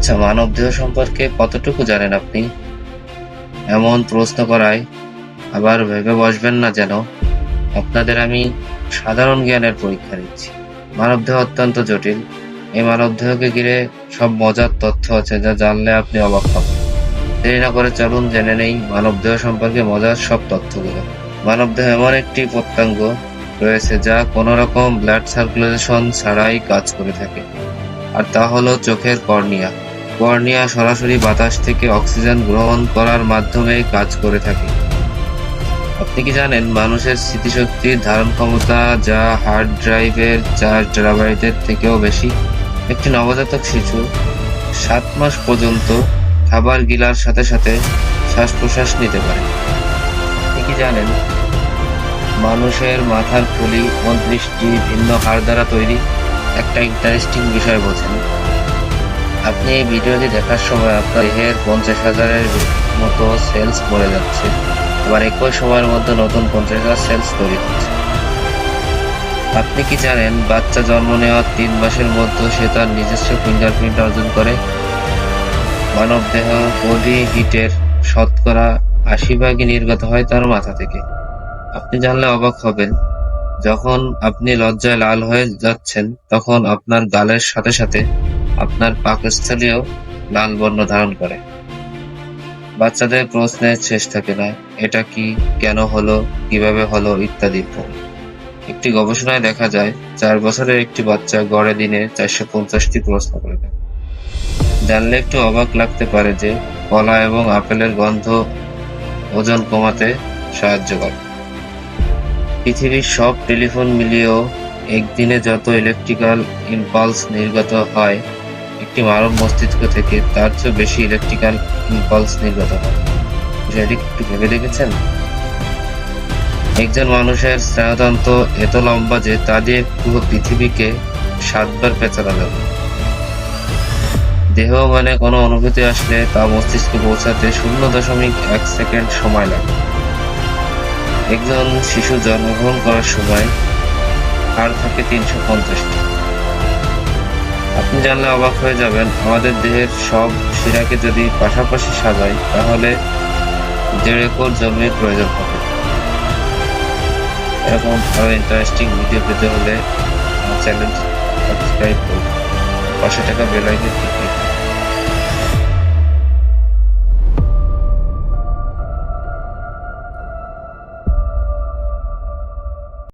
আচ্ছা, মানবদেহ সম্পর্কে কতটুকু জানেন আপনি? এমন প্রশ্ন করায় আবার ভেবে বসবেন না যেন আপনাদের আমি সাধারণ জ্ঞানের পরীক্ষা নিচ্ছি। মানবদেহ অত্যন্ত জটিল। এই মানবদেহকে ঘিরে সব মজার তথ্য আছে যা জানলে আপনি অবাক হবেন। দেরি না করে চলুন জেনে নেই মানবদেহ সম্পর্কে মজার সব তথ্যগুলো। মানবদেহ এমন একটি প্রত্যঙ্গ রয়েছে যা কোনো রকম ব্লাড সার্কুলেশন ছাড়াই কাজ করে থাকে। আর তা হলো চোখের কর্নিয়া। কর্নিয়া সরাসরি বাতাস থেকে অক্সিজেন গ্রহণ করার মাধ্যমে কাজ করে থাকে। আপনি কি জানেন মানুষের স্মৃতিশক্তির ধারণ ক্ষমতা যা হার্ড ড্রাইভের 4 টেরাবাইটের থেকেও বেশি? একটি নবজাতক শিশু 7 মাস পর্যন্ত খাবার গিলার সাথে সাথে শ্বাস প্রশ্বাস নিতে পারে। আপনি কি জানেন মানুষের মাথার খুলি 29টি ভিন্ন হাড় দ্বারা তৈরি? একটা ইন্টারেস্টিং বিষয় বোঝেন, আপনি এই ভিডিওটি দেখার সময় আপনার দেহের 50,000-এর মতো সেলস মরে যাচ্ছে, আবার একই সময়ের মধ্যে নতুন 50,000 সেলস তৈরি হচ্ছে। আপনি কি জানেন বাচ্চা জন্ম নেওয়ার 3 মাসের মধ্যে সে তার নিজস্ব ফিঙ্গারপ্রিন্ট অর্জন করে? মানবদেহ বডি হিটের শতকরা 80 ভাগই নির্গত হয় তার মাথা থেকে। আপনি জানলে অবাক হবেন, যখন আপনি লজ্জায় লাল হয়ে যাচ্ছেন তখন আপনার গালের সাথে সাথে আপনার পাকস্থলীও লাল বর্ণ ধারণ করে। বাচ্চাদের প্রশ্নের শেষ থাকে না, এটা কি, কেন হলো, কিভাবে হলো ইত্যাদি ইত্যাদি। একটি গবেষণায় দেখা যায় 4 বছরের একটি বাচ্চা গড়ে দিনে 450টি প্রশ্ন করে দেয়। জানলে একটু অবাক লাগতে পারে যে কলা এবং আপেলের গন্ধ ওজন কমাতে সাহায্য করে। পৃথিবীর সব টেলিফোন মিলিয়েও একদিনে যত ইলেকট্রিক্যাল ইম্পালস নির্গত হয় একটি মানব মস্তিষ্ক থেকে তার চেয়ে বেশি ইলেকট্রিক্যাল ইম্পালস নির্গত হয়। বিষয়টি একটু ভেবে দেখেছেন? একজন মানুষের স্নায়ুতন্ত্র এত লম্বা যে তা দিয়ে পুরো পৃথিবীকে 7 বার পেঁচানো যাবে। দেহ মানে কোনো অনুভূতি আসলে তা মস্তিষ্কে পৌঁছাতে 0.1 সেকেন্ড সময় লাগে। একজন শিশু জন্মগ্রহণ করার সময় হাড় থাকে 350টি। আপনি জানলে অবাক হয়ে যাবেন, আমাদের দেহের সব শিরাকে যদি পাশাপাশি সাজাই তাহলে 1.5 একর জমির প্রয়োজন হবে। এরকম আরো ইন্টারেস্টিং ভিডিও পেতে হলে আমার চ্যানেলটি সাবস্ক্রাইব করুন, পাশে থাকা বেল আইকন